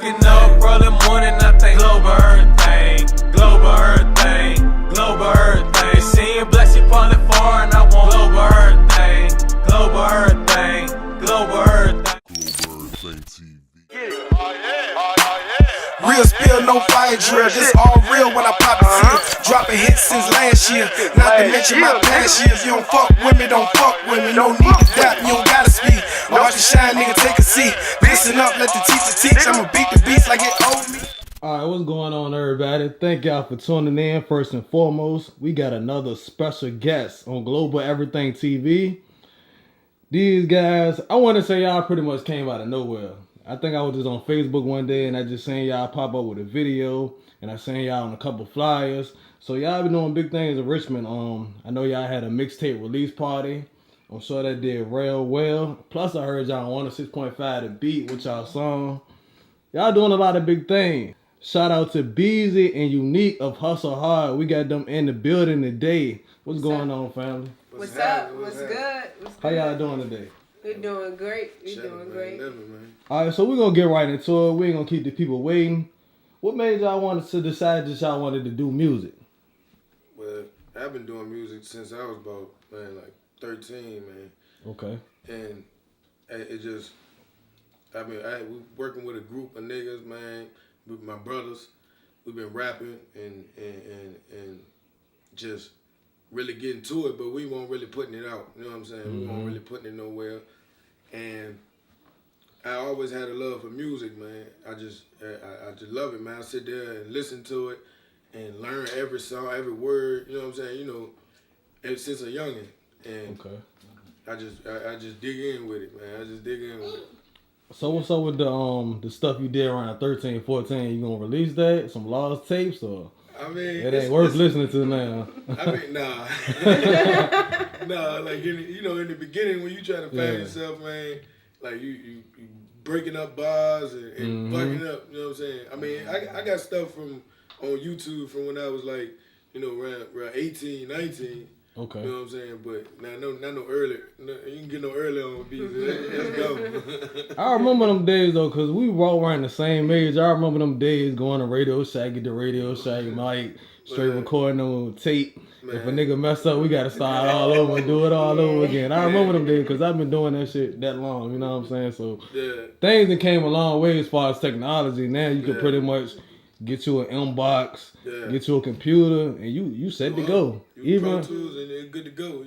Waking up early morning, I think global everything, global everything, global everything. Seeing black sheep on the far and I want global everything, global everything, global everything. Global Everything TV. Real spill, no fire drill. This all real when I pop it here. Dropping hits since last year. Not to mention my past years. You don't fuck with me, don't fuck with me. No need to doubt, you don't gotta speak. Watch the shine, nigga, take a seat. Listen up, let the teacher teach. I'ma beat the beats like it owed me. Alright, what's going on, everybody? Thank y'all for tuning in. First and foremost, we got another special guest on Global Everything TV. These guys, I want to say y'all pretty much came out of nowhere. I think I was just on Facebook one day and I just seen y'all pop up with a video and I seen y'all on a couple flyers. So y'all been doing big things in Richmond. I know y'all had a mixtape release party. I'm sure that did real well. Plus I heard y'all on 106.5 The Beat with y'all song. Y'all doing a lot of big things. Shout out to Beezy and Unique of Hustle Hard. We got them in the building today. What's going on, family? What's up? What's good? How y'all doing today? We're doing great. We're doing great. Alright, so we're going to get right into it. We ain't going to keep the people waiting. What made y'all want to decide that y'all wanted to do music? Well, I've been doing music since I was about, like 13, man. Okay. And it just, we working with a group of niggas, man, with my brothers. We've been rapping and just really getting to it, but we weren't really putting it out. You know what I'm saying? We weren't really putting it nowhere. And I always had a love for music, man. I just love it, man. I sit there and listen to it and learn every song, every word. You know what I'm saying? You know, ever since a youngin'. And okay. I just dig in with it, man. I just dig in with it. So what's up with the stuff you did around 13, 14? You gonna release that? Some lost tapes or? I mean, it ain't worth listening to now. I mean, nah. Nah, like, in the beginning when you try to find yourself, man, like you breaking up bars and bucking up, you know what I'm saying? I mean, I got stuff on YouTube from when I was like, around 18, 19. Okay. You know what I'm saying? But not no early. No, you can get no early on beats. Let's go. I remember them days though, cause we were all around the same age. I remember them days going to Radio Shack, get the Radio Shack mic, straight recording on tape. Man. If a nigga mess up, we gotta start all over and do it all over again. I remember them days, cause I've been doing that shit that long. You know what I'm saying? So things that came a long way as far as technology. Now you can pretty much get you an inbox, get you a computer, and you set to go. Even Pro Tools and they're good to go.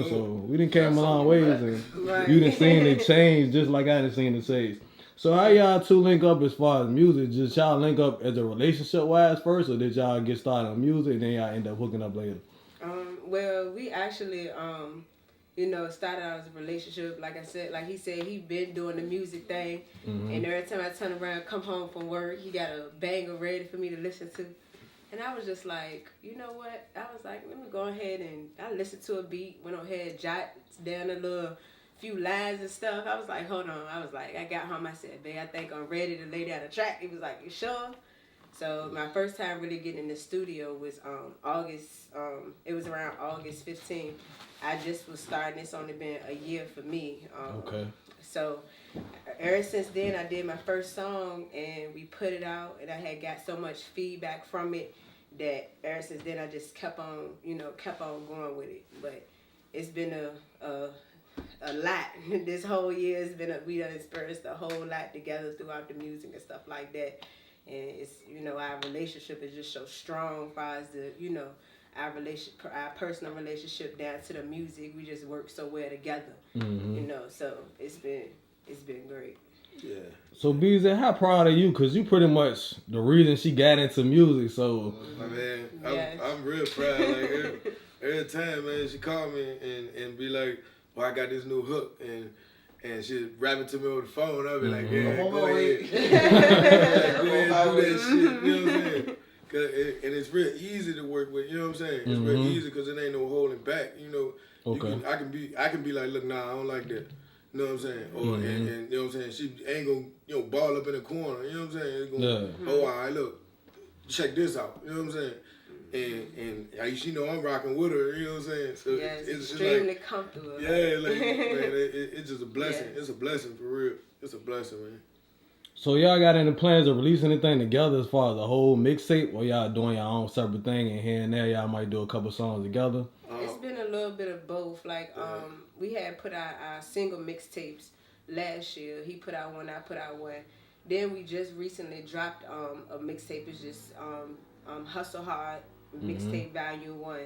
So we done came a long ways, and you done seen it change just like I done seen it change. So how y'all two link up as far as music? Just y'all link up as a relationship wise first, or did y'all get started on music and then y'all end up hooking up later? Well, we actually started out as a relationship. Like I said, like he said, he been doing the music thing, and every time I turn around, come home from work, he got a banger ready for me to listen to. And I was just like, you know what? I was like, let me go ahead and I listened to a beat, went ahead, jot down a little few lines and stuff. I was like, hold on. I was like, I got home. I said, babe, I think I'm ready to lay down a track. He was like, you sure? So my first time really getting in the studio was August. It was around August 15th. I just was starting. It's only been a year for me. Okay. So ever since then, I did my first song and we put it out, and I had got so much feedback from it that ever since then I just kept on going with it. But it's been a lot. This whole year we done experienced a whole lot together throughout the music and stuff like that. And it's our relationship is just so strong as far as our personal relationship down to the music. We just work so well together. So it's been great. Yeah. So Beezy, how proud are you? Cause you pretty much the reason she got into music. So my man, I'm real proud. Like every time, man, she called me and be like, "Well, I got this new hook," and she rapping to me over the phone. I'll be like, "Yeah, go ahead, go ahead, do that shit." You know what I'm saying? And it's real easy to work with. You know what I'm saying? It's real easy because it ain't no holding back. Okay. I can be like, "Look, nah, I don't like that." You know what I'm saying? Or and you know what I'm saying? She ain't gonna ball up in the corner. You know what I'm saying? It's gonna, all right, look, check this out. You know what I'm saying? And she know I'm rocking with her. You know what I'm saying? So it's extremely comfortable. Yeah, like man, it's just a blessing. Yeah. It's a blessing for real. It's a blessing, man. So y'all got any plans to release anything together as far as a whole mixtape, or y'all doing your own separate thing, and here and there y'all might do a couple songs together? It's been a little bit of both. Like we had put out our single mixtapes last year. He put out one, I put out one. Then we just recently dropped a mixtape. It's just Hustle Hard mixtape volume 1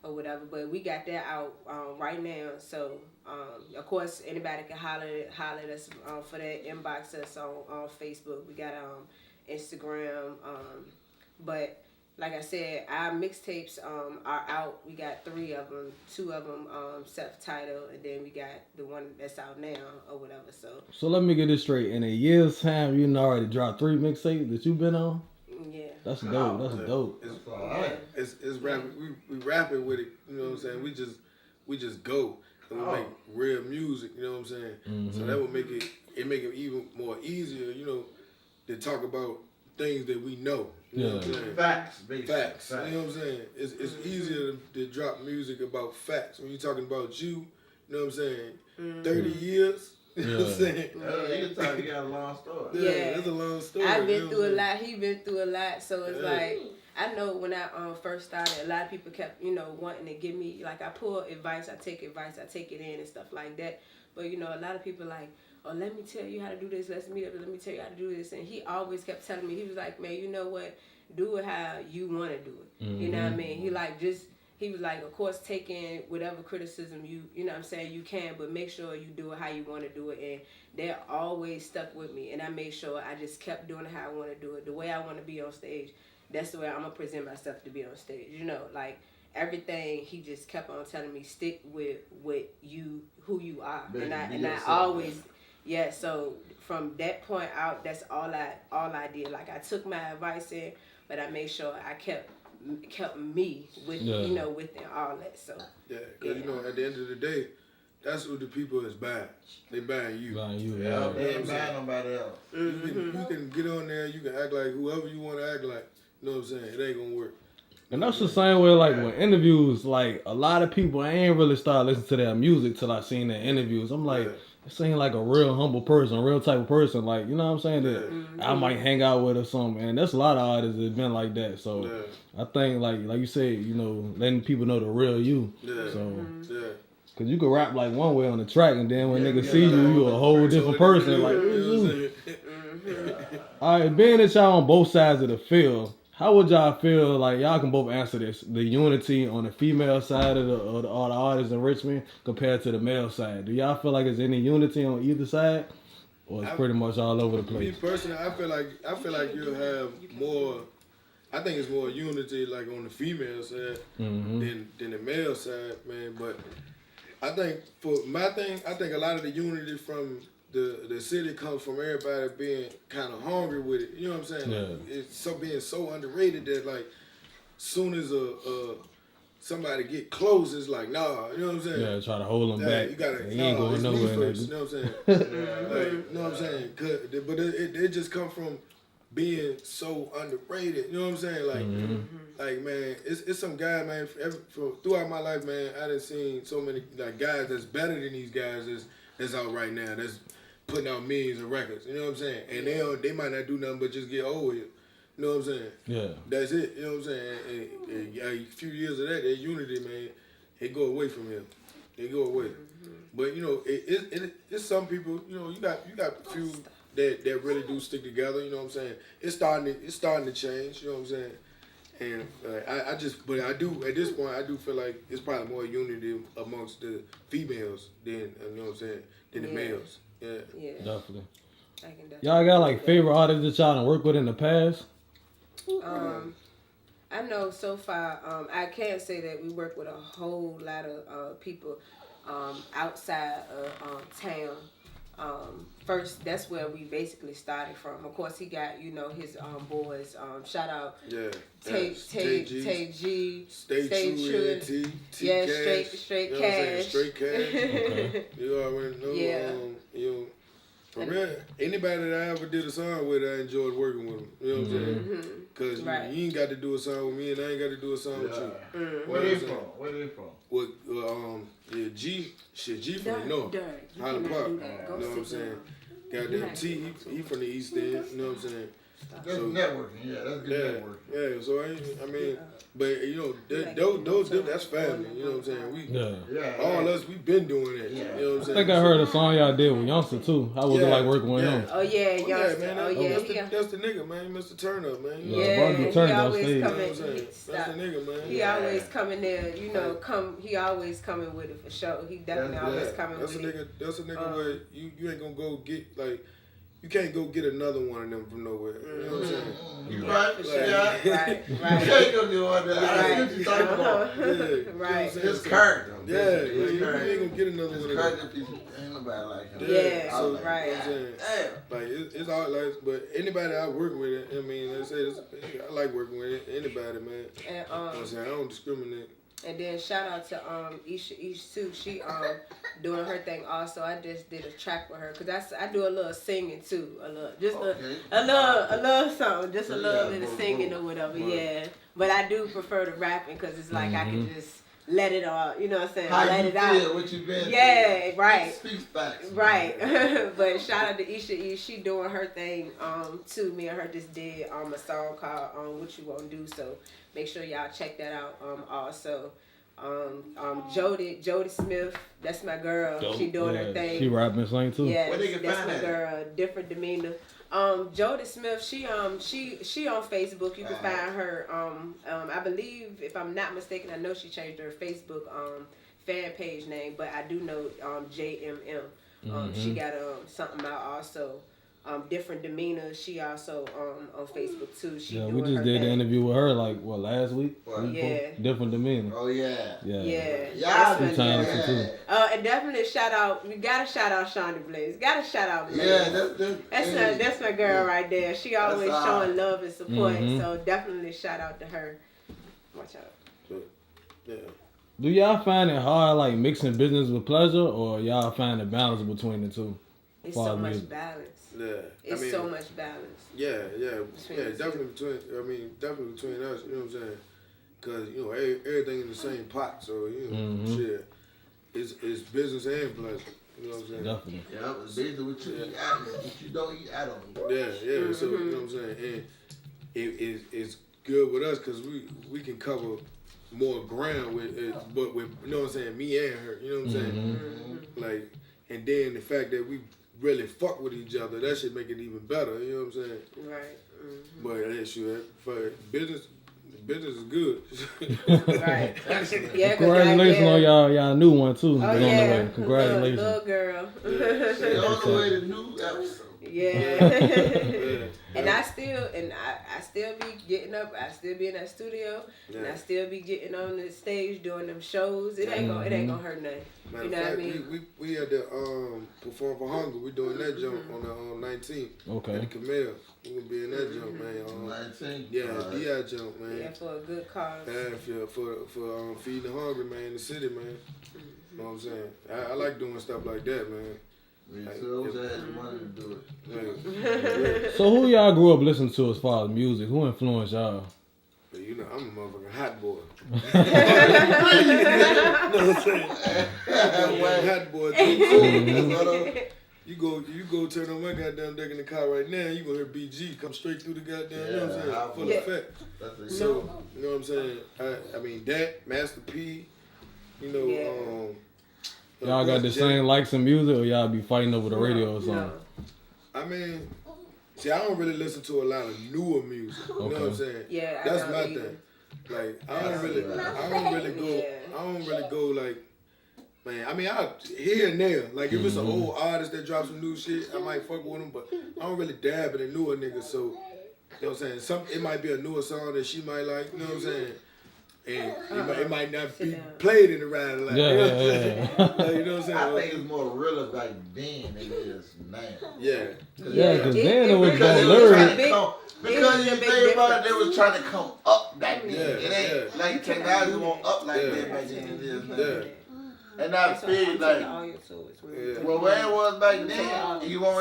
or whatever. But we got that out right now. So of course anybody can holler at us for that. Inbox us on Facebook. We got Instagram. But like I said, our mixtapes are out. We got 3 of them, 2 of them self-titled, and then we got the one that's out now or whatever. So let me get this straight. In a year's time, you already dropped 3 mixtapes that you've been on. yeah, That's dope. That's dope. It's rapping. We rapping with it. You know what I'm saying? We just go and we make real music. You know what I'm saying? Mm-hmm. So that would make it even more easier. You know, to talk about things that we know. You know what I'm saying? Facts, basically. Facts. You know what I'm saying? It's easier to drop music about facts when you're talking about you. You know what I'm saying? 30 years. You know what I'm saying? You got a long story. Yeah, that's a long story. I've been through a lot. He been through a lot. So it's like, I know when I first started, a lot of people kept, wanting to give me, like, I pull advice, I take it in and stuff like that. But, a lot of people like, oh, let me tell you how to do this. Let's meet up. Let me tell you how to do this. And he always kept telling me, he was like, man, you know what? Do it how you want to do it. Mm-hmm. You know what I mean? He was like, of course, take in whatever criticism you know what I'm saying, you can, but make sure you do it how you want to do it. And they're always stuck with me. And I made sure I just kept doing it how I want to do it. The way I want to be on stage, that's the way I'm going to present myself to be on stage. Like, everything he just kept on telling me, stick with who you are. Baby, and I always, so from that point out, that's all I did. Like, I took my advice in, but I made sure I kept me with within all that. So at the end of the day, that's what the people is buying. They buying you. Yeah, they ain't buying nobody else. You can get on there, you can act like whoever you want to act like. You know what I'm saying? It ain't gonna work. And that's the same way, like, when interviews, like, a lot of people, I ain't really started listening to their music till I seen their interviews. I'm like, it seems like a real humble person, a real type of person, like, you know what I'm saying, that I might hang out with or something. And that's a lot of artists that's been like that. So I think, like you said, letting people know the real you. Because you can rap like one way on the track, and then when niggas see you a whole different person. Like, all right, being that y'all on both sides of the field, how would y'all feel, like, y'all can both answer this, the unity on the female side of the artists in Richmond compared to the male side? Do y'all feel like there's any unity on either side, or it's pretty much all over the place? Me personally, I feel like you'll have more. I think it's more unity, like, on the female side than the male side, man. But I think for my thing, I think a lot of the unity from the city comes from everybody being kind of hungry with it. You know what I'm saying? Like, it's being so underrated that, like, soon as somebody get close, it's like, nah. You know what I'm saying? Yeah, try to hold them back. You gotta. He ain't going nowhere. First, you know what I'm saying? You know what I'm saying? But it just come from being so underrated. You know what I'm saying? Like, man, it's some guy, man. Throughout my life, man, I done seen so many, like, guys that's better than these guys that's out right now. That's putting out millions of records. You know what I'm saying? And they might not do nothing but just get old with it. You know what I'm saying? Yeah. That's it. You know what I'm saying? And a few years of that unity, man, it go away from him. It go away. But it's some people. You got a few that really do stick together. You know what I'm saying? It's starting to change. You know what I'm saying? And I do at this point, I do feel like it's probably more unity amongst the females than, you know what I'm saying, than the males. Yeah. Definitely. Y'all got, like, favorite artists that y'all done worked with in the past? I know so far, I can't say that we work with a whole lot of people outside of town. First, that's where we basically started from. Of course, he got, his boys. Shout out Tay G. Stay True. Straight Cash. Straight Cash. You already know. Yeah. For real, anybody that I ever did a song with, I enjoyed working with them. You know what I'm saying? Because you ain't got to do a song with me, and I ain't got to do a song with you. Where they from? G from the north. Highland Park. You know what I'm saying? Goddamn T, he from the East End. You know what I'm saying? That's networking. Yeah, that's good networking. Yeah. So I mean, but you know, those that's family. You know what I'm saying? We, all us, we been doing it. You know what I'm I saying? think I heard a song y'all did with Youngster too. How was it like working with him? Oh yeah, Youngster. Man, Oh yeah, that's the nigga, man. Mr. Turn Up, man. Yeah, he always coming. That's the nigga, man. He always coming there, you know. He always coming with it for sure. He definitely always coming with it. That's a nigga where you ain't gonna go get like. You can't go get another one of them from nowhere. You know what I'm saying? You right, for sure. Right. You can't go do all that. I see what you talking about. Right. His character. Yeah, you ain't gonna get another one of them. Ain't nobody like him. Yeah, so, right. You know what I'm saying? Like it's all like, but anybody I work with, I mean, I like working with anybody, man. And you know what I'm saying? I don't discriminate. And then shout out to Isha too. She doing her thing also. I just did a track with her because I do a little singing too, a little something, just a little bit of singing or whatever. Yeah, but I do prefer the rapping because it's like I can just let it all. You know what I'm saying? How let you it feel, out. what you been Yeah, through. right. Speak facts. Right. But shout out to Isha. She doing her thing too. Me and her just did a song called What You Won't Do. So make sure y'all check that out. Also, Jody Smith, that's my girl. She doing her thing. She rapping and sing too. Yeah, Where they can that's find my that? girl. Different demeanor. Jody Smith, she on Facebook. You can find her. I believe, if I'm not mistaken, I know she changed her Facebook fan page name, but I do know JMM. She got something out also. Different demeanor. She also on Facebook too. She doing we just her did thing. the interview with her like last week. Yeah. Different demeanor. Oh yeah. Yeah. Two times too. And definitely shout out. We gotta shout out Shonda Blaze. Gotta shout out Blaze. Yeah, That's my girl right there. She always That's showing love and support. So definitely shout out to her. Watch out. Yeah. Do y'all find it hard like mixing business with pleasure, or y'all find the balance between the two? It's so much balance. Yeah. It's so much balance. Yeah, definitely between us, you know what I'm saying? Cause you know everything in the same pot, so you know shit, it's business and pleasure. You know what I'm saying? Definitely. Yeah, it's basically what you eat, what you don't eat, I don't eat. Yeah. So you know what I'm saying, and it's good with us because we can cover more ground with it, but with you know what I'm saying, me and her, you know what I'm saying, like, and then the fact that we really fuck with each other, that should make it even better. You know what I'm saying? Right. But that shit for business is good. Right. Yeah. Congratulations on y'all new one too. Oh On yeah. the way. Congratulations. Little girl. They on the way to new episode. Yeah. And I still be getting up. I still be in that studio, and I still be getting on the stage doing them shows. It ain't gonna hurt nothing. Matter You know of what I fact, mean? we had to perform for Hunger. We doing that jump on the 19th. Okay. At the Camille. We gonna be in that jump, man. 19. Yeah, DI jump, man. Yeah, for a good cause. Yeah, for feeding the hungry, man, in the city, man. You know what I'm saying? I like doing stuff like that, man. So I had the money to do it. Yeah. So who y'all grew up listening to as far as music? Who influenced y'all? But you know, I'm a motherfucking hot boy. Hot boy. You go turn on my goddamn deck in the car right now, you gonna hear BG come straight through the goddamn, you know what I'm saying? Full effect. So, you know what I'm saying? I mean, that, Master P, you know, Y'all got the same likes in music, or y'all be fighting over the radio or something? No. I mean, see, I don't really listen to a lot of newer music. You know what I'm saying? Yeah, that's my thing. Like, I don't really go like, man. I mean, I here and there. Like, if it's an old artist that drops some new shit, I might fuck with them. But I don't really dab in the newer niggas. So, you know what I'm saying? It might be a newer song that she might like. You know what I'm saying? And it might not be played in the ride like, Yeah. Like, you know what I'm saying? I think it's more real back then than it is now. Yeah. Because then it was Because about lyrics. because you think about it, they was trying to come up back then. Yeah, It ain't like technology won't up like that back then it is now. Yeah. And I feel like, well, where it was back then, he won't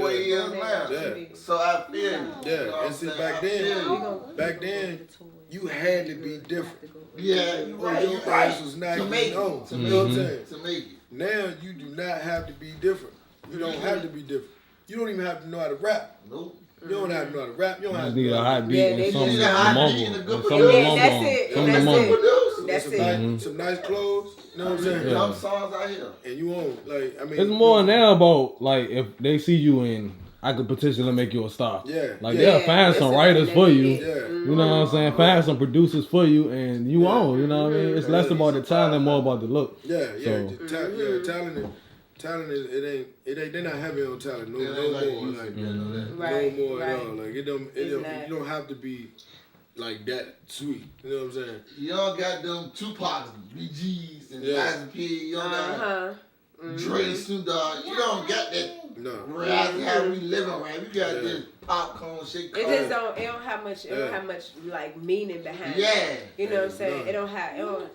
where he is now. Yeah. So I feel, Yeah, and see, back then, you had to be different. yeah, you Or right, your you right. ass was not To make known. it, You know what I'm saying? to make it. Now you do not have to be different. You don't have to be different. You don't even have to know how to rap. Nope. You don't have to know how to rap. You don't have to need know a how high to beat and some need a high beat and a good mumble. producer. That's it. Some of the That's mumble. it. That's it. Some nice clothes. You know what I'm saying? Some songs out here. And you own, like, I mean. It's more now about, like, if they see you in, I could potentially make you a star. Yeah. Like, they'll find some writers for you. Yeah. You know what I'm saying? Find some producers for you, and you own. You know what I mean? It's less about the talent, more about the look. Yeah, So. Talent is it ain't. They're not heavy on talent no more. Like Right, no more right. at all. Like you don't have to be like that sweet. You know what I'm saying? You don't got them Tupacs, BGs, and Liza P. You don't got Dre, Snoop Dogg. You don't got that. No. Rap, how we living around. You got this popcorn shit. It just don't. It don't have much. It don't have much like meaning behind it. You know what I'm saying? It don't have. It don't.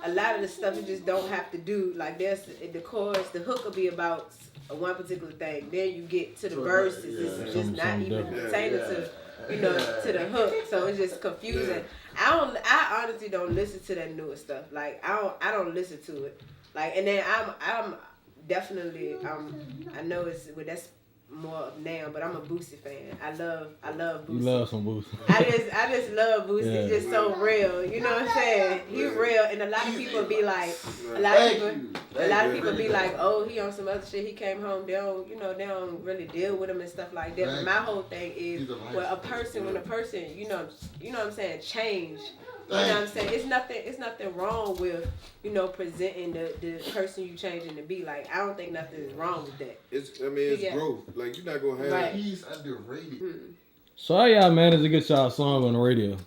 A lot of the stuff you just don't have to do. Like there's the chorus, the hook will be about one particular thing. Then you get to the verses. It's just not even pertaining to, to the hook. So it's just confusing. I honestly don't listen to that newer stuff. Like I don't listen to it. Like and then I'm definitely I know that's more of now, but I'm a Boosie fan. I love Boosie. You love some Boosie. I just love Boosie. He's just so real. You know what I'm saying? He's real, and a lot of people be like, a lot of people be like, oh, he on some other shit. He came home. They don't really deal with him and stuff like that. But my whole thing is, when a person, you know what I'm saying, change. You know what I'm saying? It's nothing wrong with, presenting the person you changing to be. Like, I don't think nothing is wrong with that. It's growth. Like, you're not going to have... Right. He's underrated. So how y'all managed to get y'all song on the radio?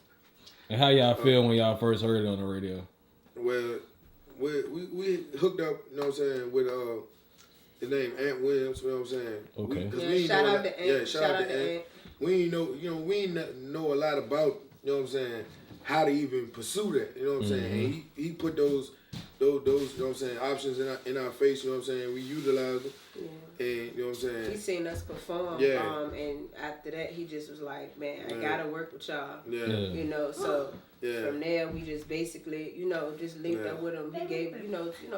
And how y'all feel when y'all first heard it on the radio? Well, we hooked up, you know what I'm saying, with his name, Ant Williams, you know what I'm saying? Okay. Shout out to Ant. Yeah, shout out to Ant. We ain't know a lot about, you know what I'm saying, how to even pursue that, you know what I'm saying? And he put those you know what I'm saying, options in our face, you know what I'm saying? We utilized them. Yeah. And you know what I'm saying? He seen us perform. Yeah. And after that he just was like, man, I gotta work with y'all. Yeah. So from there we just basically, just linked up with him. He gave,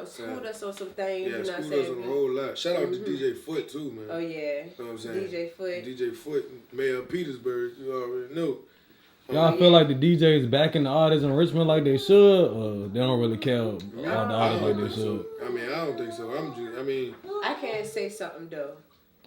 schooled us on some things, yeah, you know what I'm schooled us saying? on a whole lot. Shout out to DJ Foot too, man. Oh yeah. You know what I'm saying? DJ Foot, Mayor of Petersburg, you already know. Y'all feel like the DJs backing the artists in Richmond like they should, or they don't really care about the artists like they should? I mean, I don't think so. I can say something though.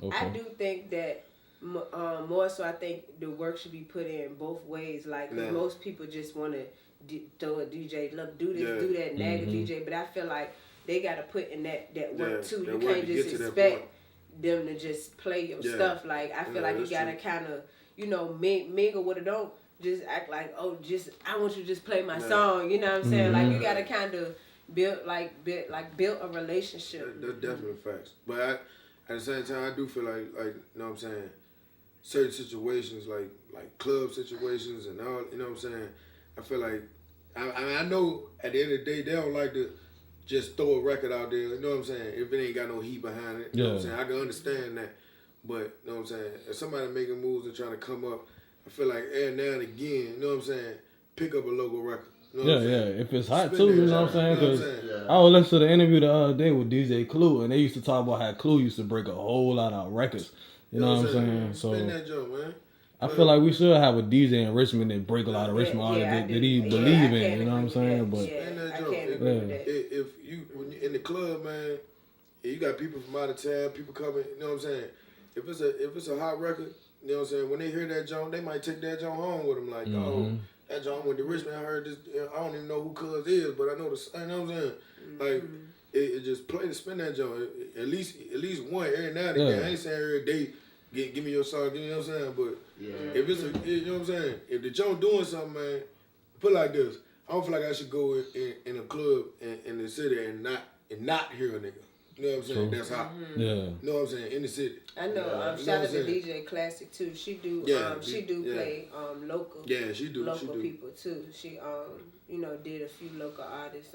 Okay. I do think that more so I think the work should be put in both ways. Like, most people just want to throw a DJ, look, do this, do that, nag a DJ. But I feel like they got to put in that work too. You can't just expect them to just play your stuff. Like, I feel like you got to kind of, mingle with it. Don't just act like, I want you to just play my song. You know what I'm saying? Like, you got to kind of build a relationship. That's definitely facts. But at the same time, I do feel like you know what I'm saying, certain situations like club situations and all, you know what I'm saying, I feel like I know at the end of the day they don't like to just throw a record out there, you know what I'm saying, if it ain't got no heat behind it. You know what I'm saying? I can understand that. But you know what I'm saying, if somebody making moves and trying to come up, I feel like every now and again, you know what I'm saying, pick up a local record. You know if it's hot too, you know what I'm saying? Because I was listening to the interview the other day with DJ Clue, and they used to talk about how Clue used to break a whole lot of records. You know what I'm saying? So that joke, man. I feel like we should have a DJ in Richmond that break a lot of Richmond artists that he believe in. You know what I'm saying? But I can't agree with that. If when you're in the club, man, you got people from out of town, people coming. You know what I'm saying? If it's a hot record, you know what I'm saying? When they hear that joint, they might take that joint home with them. Like, oh, that joint went to Richmond. I heard this. I don't even know who Cuz is, but I know the. You know what I'm saying? Like, it just play to spin that joint. At least one every now and again. I ain't saying every day. Give me your song. You know what I'm saying? But if it's you know what I'm saying? If the joint doing something, man, put it like this. I don't feel like I should go in a club in the city and not hear a nigga. You know what I'm saying? That's hot. Yeah. You know what I'm saying? In the city. I know. Shout out to DJ Classic too. She do. Play local. Yeah, she do. Local people too. She did a few local artists.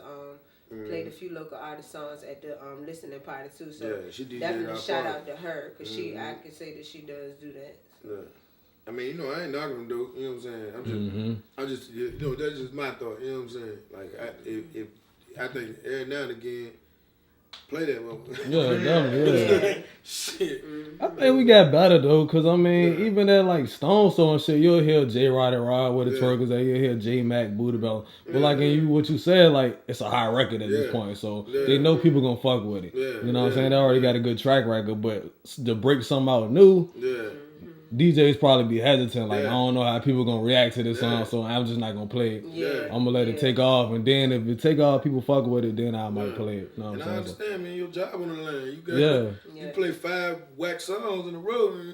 Played a few local artist songs at the listening party too. So she definitely shout out to her because I can say that she does do that. Yeah. I mean, I ain't knocking them though. You know what I'm saying? I'm just that's just my thought. You know what I'm saying? Like, I think every now and again, play that one. Yeah, definitely, yeah. Shit. I think we got better though, cause I mean, even at like Stone Soul and shit, you'll hear J Rod and Rod with the twerkers, you'll hear J Mac Booty Belt. But like in what you said, like it's a high record at this point, so they know people gonna fuck with it. You know what I'm saying? They already got a good track record, but to break something out new, DJs probably be hesitant, like I don't know how people gonna react to this song, so I'm just not gonna play it. I'm gonna let it take off, and then if it take off, people fuck with it, then I might play it. You know what I'm saying? I understand, man. Your job on the line, you got you play 5 whack songs in a row,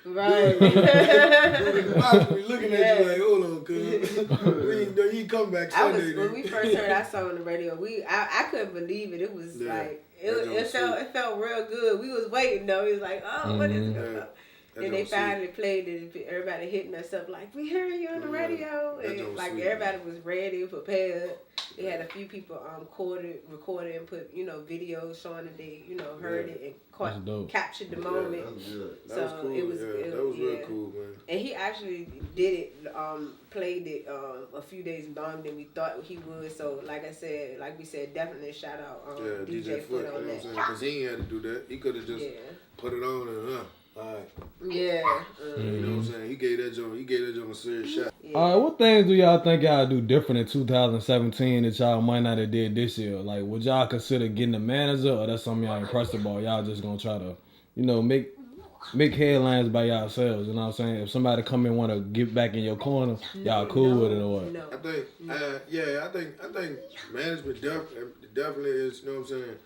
right? We looking at you like, hold on, cuz you ain't come back Sunday. When we first heard that song on the radio, I couldn't believe it. It was like it felt real good. We was waiting though. It was like, oh, what is it? And they finally played it. Everybody hitting us up like, we heard you on the radio. And like everybody was ready, prepared. They had a few people recorded and put, videos showing that they, heard it and captured the moment. That was cool. It was real cool, man. And he actually did it, played it a few days longer than we thought he would. So like we said, definitely shout out DJ Foot on that. Because he ain't had to do that. He could have just put it on and alright. Yeah. You know what I'm saying? He gave that joint a serious shot. Yeah. Alright, what things do y'all think y'all do different in 2017 that y'all might not have did this year? Like, would y'all consider getting a manager, or that's something y'all impressed about? Y'all just gonna try to, make headlines by yourselves. You know what I'm saying? If somebody come in want to get back in your corner, y'all cool with it or what? No. I think management definitely is. You know what I'm saying?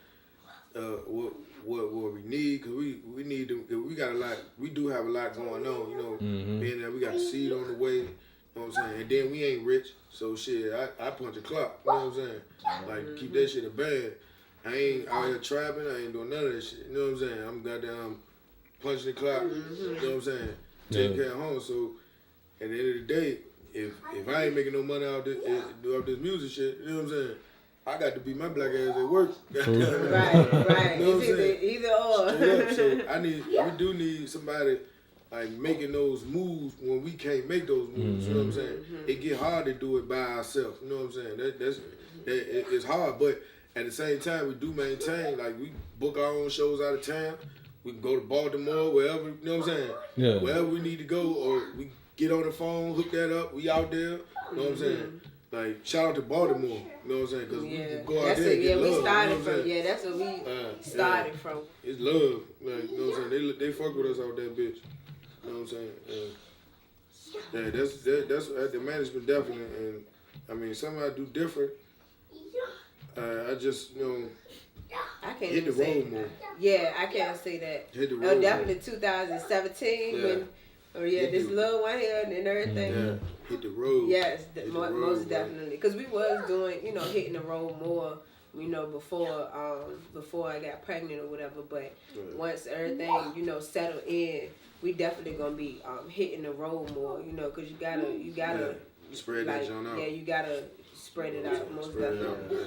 What we need, because we need to, we got a lot, we do have a lot going on, being that we got the seed on the way, you know what I'm saying, and then we ain't rich, so shit, I punch a clock, you know what I'm saying, like keep that shit a band. I ain't out here trapping, I ain't doing none of that shit, you know what I'm saying, I'm goddamn punching the clock, you know what I'm saying, taking care of home, so at the end of the day, if I ain't making no money out of this music shit, you know what I'm saying, I got to be my black ass at work. Right. You know what I'm saying? Either or. So we do need somebody like making those moves when we can't make those moves. You know what I'm saying? It get hard to do it by ourselves. You know what I'm saying? It's hard, but at the same time we do maintain, like we book our own shows out of town. We can go to Baltimore, wherever, you know what I'm saying? Yeah. Wherever we need to go, or we get on the phone, hook that up, we out there. You know what I'm saying? Like, shout out to Baltimore, you know what I'm saying? Because we can go out there and get love. We started from, that's what we started from. It's love, like, you know what I'm saying? They fuck with us out that bitch, you know what I'm saying? That's the management definitely, and I mean, something I do different, I just, I can't hit the road more. Yeah, I can't say that. Hit the road definitely 2017 when... Oh this little one here and everything. Yeah, hit the road. Yes, most definitely. Because we was doing, hitting the road more, before I got pregnant or whatever. But once everything, settled in, we definitely gonna be hitting the road more, because you gotta spread that joint out. Yeah, you gotta spread it out most definitely.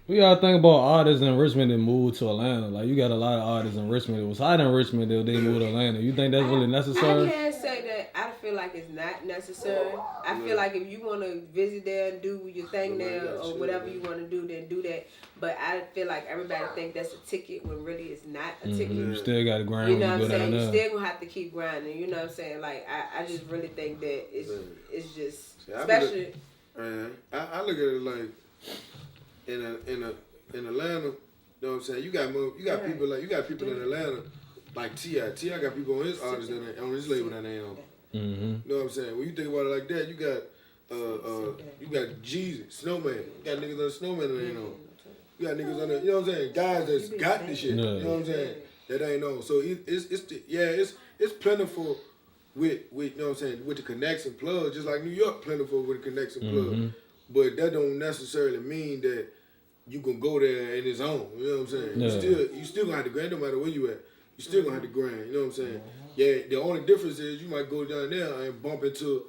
We gotta think about artists in Richmond that moved to Atlanta. Like, you got a lot of artists in Richmond. It was hot in Richmond that they moved to Atlanta. You think that's really necessary? I can't say that. I feel like it's not necessary. I feel like if you want to visit there and do your thing there or whatever you want to do, then do that. But I feel like everybody think that's a ticket when really it's not a ticket. You still got to grind. You know what I'm saying? You still gonna have to keep grinding. You know what I'm saying? Like, I just really think that it's just especially. I look at it like in Atlanta, you know what I'm saying? You got people in Atlanta like T.I. T.I. got people on his artists that on his label that ain't on. You know what I'm saying? When you think about it like that, you got Jeezy, Snowman. You got niggas on the Snowman that ain't on. You got niggas on the, you know what I'm saying? Guys that's got this shit. You know what I'm saying? That ain't on. So it's plentiful with you know what I'm saying, with the connects and plugs, just like New York plentiful with the connects and plugs. But that don't necessarily mean that you can go there and it's on. You know what I'm saying? You still gonna have to grind no matter where you at. You still gonna have to grind. You know what I'm saying? Yeah, the only difference is you might go down there and bump into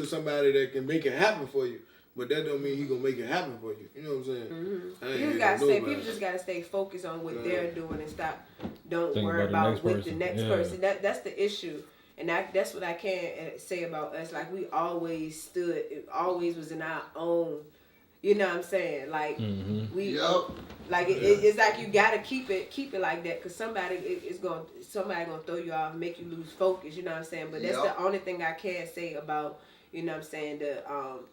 somebody that can make it happen for you. But that don't mean he gonna make it happen for you. You know what I'm saying? People just gotta stay focused on what they're doing and don't worry about what the next person. That's the issue. And that's what I can say about us. Like, we always was in our own, You know what I'm saying? Like we. Yep. Like it's like you gotta keep it like that, cause somebody gonna throw you off, make you lose focus. You know what I'm saying? But that's the only thing I can say about, you know what I'm saying, the of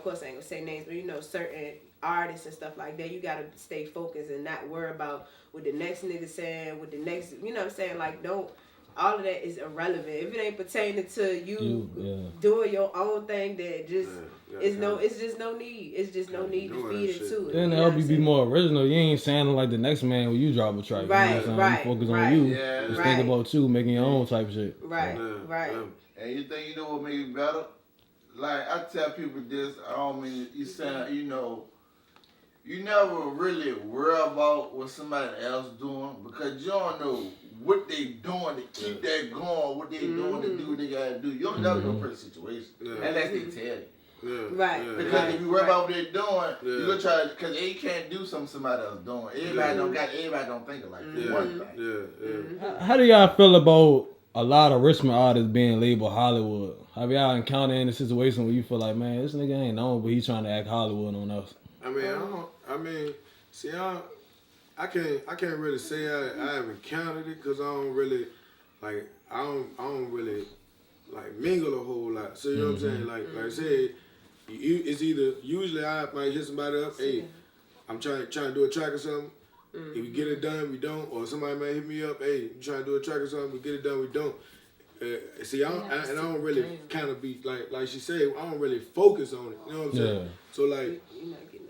course I ain't gonna say names, but certain artists and stuff like that. You gotta stay focused and not worry about what the next nigga saying, what the next, you know what I'm saying? Like don't. All of that is irrelevant. If it ain't pertaining to you doing your own thing, that just it's just no need. It's just no need to feed into it. Then to help you be more original, you ain't sounding like the next man when you drop a track. Right, you focus on you. Just think about you making your own type shit. Right. And you think you know what make it better? Like I tell people this, I don't mean you sound, you never really worry about what somebody else doing because you don't know what they doing to keep that going, what they doing to do what they gotta do. You don't never know per situation unless they tell you. Right. Because if you worry about what they're doing, you gonna try to, because they can't do something somebody else doing. Everybody don't think like that. One thing. How do y'all feel about a lot of Richmond artists being labeled Hollywood? Have y'all encountered any situation where you feel like, man, this nigga ain't known, but he's trying to act Hollywood on us? I can't really say I have encountered it because I don't really mingle a whole lot. So you know what I'm saying? Like I said, it's either usually I might hit somebody up, hey, I'm trying to do a track or something. If we get it done, we don't. Or somebody might hit me up, hey, you trying to do a track or something, we get it done, we don't. I don't really kind of be like she said, I don't really focus on it. You know what I'm saying? So like,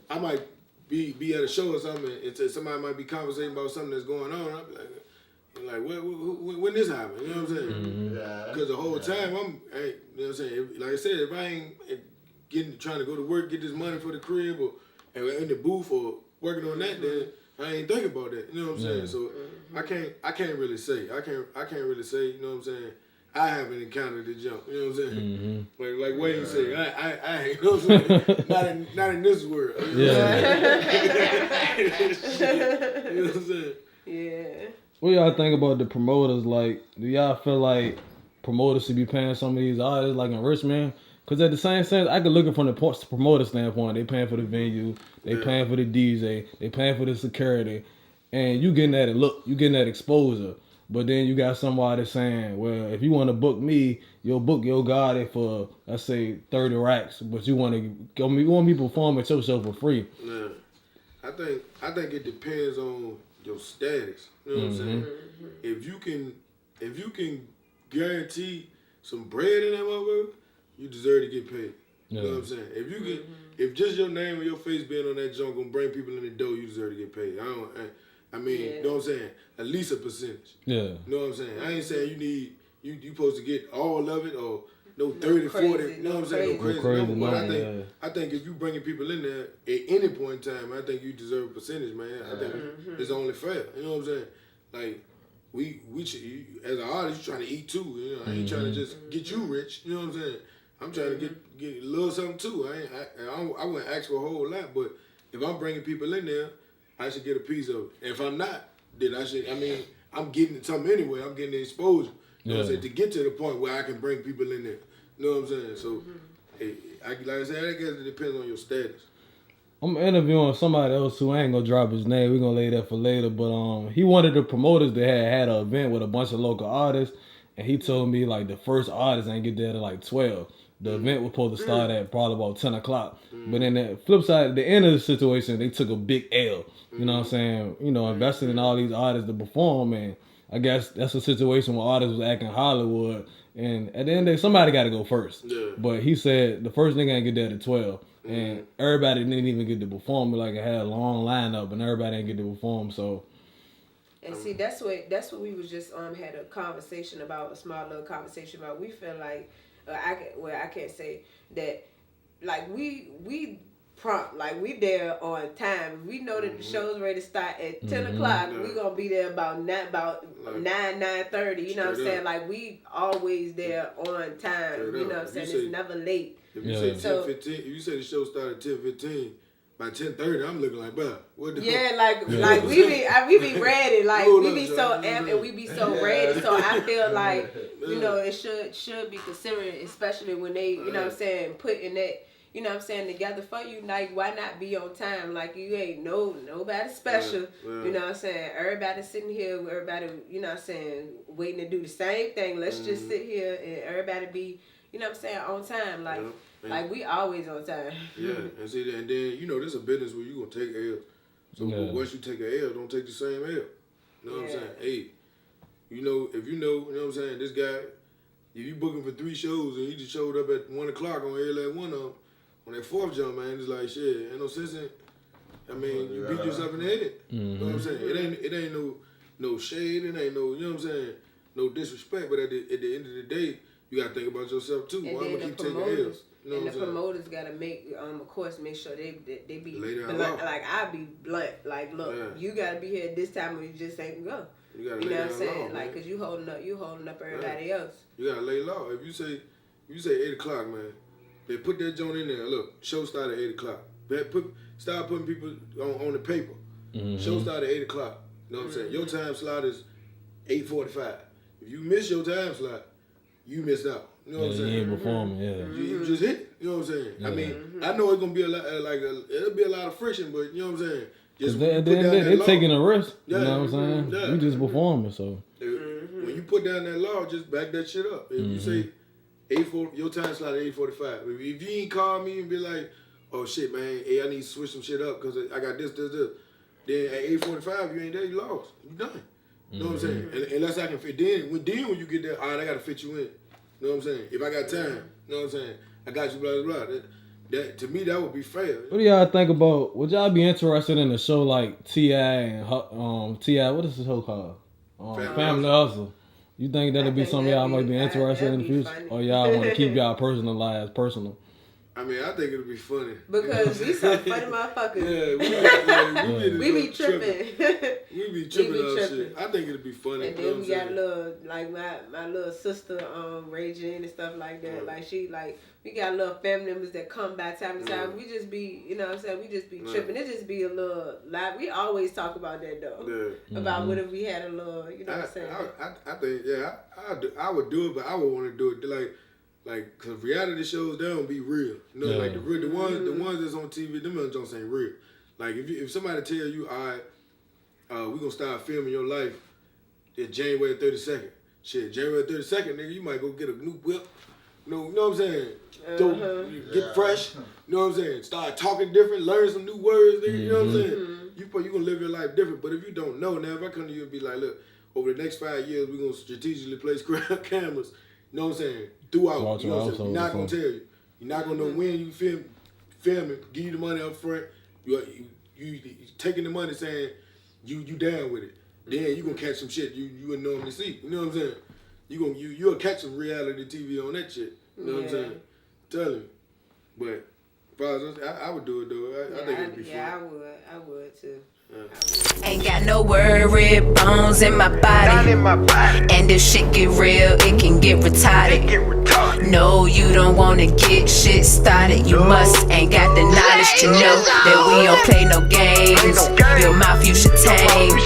I might be at a show or something, and somebody might be conversating about something that's going on. I'll be like, when this happen? You know what I'm saying? Because the whole time you know what I'm saying? Like I said, if I ain't trying to go to work, get this money for the crib, or in the booth, or working on that, then I ain't thinking about that. You know what I'm saying? So I can't really say. I can't really say. You know what I'm saying? I haven't encountered the jump. You know what I'm saying? Like Wayne said, I ain't. You know what I'm saying? Not in this world. You know what I'm saying? Yeah. What y'all think about the promoters? Like, do y'all feel like promoters should be paying some of these artists, like in Richmond? Because at the same sense, I could look at from the promoter standpoint. They paying for the venue, they paying for the DJ, they paying for the security, and you getting that look, you getting that exposure. But then you got somebody saying, well, if you want to book me, you'll book your guy for, let's say, 30 racks, but you want me to perform at your show for free. Yeah. I think it depends on your status. You know what I'm saying? If you can guarantee some bread in that motherfucker, you deserve to get paid. You know what I'm saying? If you can, if just your name and your face being on that junk gonna bring people in the door, you deserve to get paid. You know what I'm saying? At least a percentage. Yeah. You know what I'm saying? I ain't saying you supposed to get all of it or no 30, 40, you know what I'm saying? No crazy number. But I think if you bringing people in there at any point in time, I think you deserve a percentage, man. I think it's only fair. You know what I'm saying? Like, we as an artist, you trying to eat too. You know, I ain't trying to just get you rich. You know what I'm saying? I'm trying to get a little something too. I wouldn't ask for a whole lot, but if I'm bringing people in there, I should get a piece of it. And if I'm not, then I'm getting something anyway. I'm getting the exposure. You know what I'm saying? To get to the point where I can bring people in there. You know what I'm saying? So, like I said, I guess it depends on your status. I'm interviewing somebody else who ain't gonna drop his name. We're gonna lay that for later. But he wanted the promoters that had an event with a bunch of local artists, and he told me like the first artist ain't get there till like 12. The event was supposed to start at probably about 10 o'clock. But then the flip side, at the end of the situation, they took a big L. You know what I'm saying? You know, investing in all these artists to perform, and I guess that's a situation where artists was acting Hollywood. And at the end of the day, somebody got to go first. Yeah. But he said the first nigga ain't get there at 12. And everybody didn't even get to perform. Like, it had a long lineup, and everybody didn't get to perform, so... And see, that's what we was just had a conversation about, a small little conversation about. We feel like, I can't say that, like, we prompt, like, we there on time. We know that the show's ready to start at 10 o'clock. We gonna be there about 9:30. You know what I'm saying? Like, we always there on time. You know what I'm saying? It's never late. If you say 10:15, if you say the show started at 10:15. By 10:30, I'm looking like, bruh, what the fuck? like we be ready, like we be so amped and we be so ready. So I feel like, you know, it should be considered, especially when they, you know what I'm saying, putting that, you know what I'm saying, together for you, like, why not be on time? Like, you ain't nobody special. You know what I'm saying? Everybody sitting here, everybody, you know what I'm saying, waiting to do the same thing. Let's just sit here and everybody be, you know what I'm saying, on time. Like, like we always on time. Yeah, and see, and then, you know, this is a business where you going to take L. So once you take a L, don't take the same L. You know what I'm saying? Hey, you know, if you know what I'm saying, this guy, if you booking for 3 shows and he just showed up at 1 o'clock on every one of them, on that 4th jump, man, it's like, shit, ain't no sense in, I mean, you beat yourself in the head. You know what I'm saying? It ain't no shade, it ain't no, you know what I'm saying, no disrespect, but at the end of the day, you got to think about yourself too. Why am I keep taking L's? You know and the promoters gotta make, of course, make sure they be blunt. Like I be blunt. Like, look, you gotta be here at this time, or you just ain't go. You gotta know lay what I'm saying? law, like, cause you holding up everybody else. You gotta lay low. If you say 8 o'clock, man, they put that joint in there. Look, show start at 8 o'clock. Start putting people on the paper. Show start at 8 o'clock. You know what I'm saying? Your time slot is 8:45. If you miss your time slot, you missed out. You know what I'm saying? You ain't performing, You just hit it. You know what I'm saying? I mean, I know it's gonna be a lot, it'll be a lot of friction, but you know what I'm saying? Just they're taking a risk. Yeah. You know what I'm saying? Yeah. You just performing, so. When you put down that law, just back that shit up. If you say your time slot at 8:45. If you ain't call me and be like, oh shit, man, hey, I need to switch some shit up because I got this. Then at 8:45, you ain't there, you lost. You done. You know what I'm saying? And unless I can fit. Then when you get there, all right, I got to fit you in. You know what I'm saying? If I got time, you know what I'm saying? I got you, blah, blah, blah. That to me, that would be fair. What do y'all think about, would y'all be interested in a show like T.I. and T.I., what is this show called? Family Hustle. You think that'll be something y'all might be interested in the future? Funny. Or y'all want to keep y'all personal lives personal? I mean, I think it'll be funny. Because we some funny motherfuckers. We be tripping. We be tripping on shit. I think it'll be funny. And then we got a little, like my little sister, Ray Jean and stuff like that. Like we got little family members that come by time to time. We just be, you know what I'm saying? We just be tripping. It just be a little live. We always talk about that though. Yeah. About what if we had a little, you know what I'm saying? I think, I would do it, but I would want to do it like, cause reality shows, they don't be real. You know, like the ones that's on TV, them don't ain't real. Like if somebody tell you, all right, we gonna start filming your life at January 32nd. Shit, January 32nd, nigga, you might go get a new whip. You know what I'm saying? Get fresh. You know what I'm saying? Start talking different, learn some new words, nigga. You know what I'm saying? You gonna live your life different. But if you don't know, now if I come to you and be like, look, over the next 5 years, we're gonna strategically place cameras. You know what I'm saying? Throughout, you know what I'm saying? We're not gonna tell you. You're not gonna know when you film it, give you the money up front. You taking the money saying you down with it. Then you gonna catch some shit you wouldn't normally see. You know what I'm saying? You'll catch some reality TV on that shit. You know what I'm saying? Tell you. But I would do it though. I think it'd be fun. Yeah, I would too. Ain't got no worry, bones in my body. And if shit get real, it can get retarded. No, you don't wanna get shit started. You must ain't got the knowledge to know that we don't play no games. Your mouth you should tame.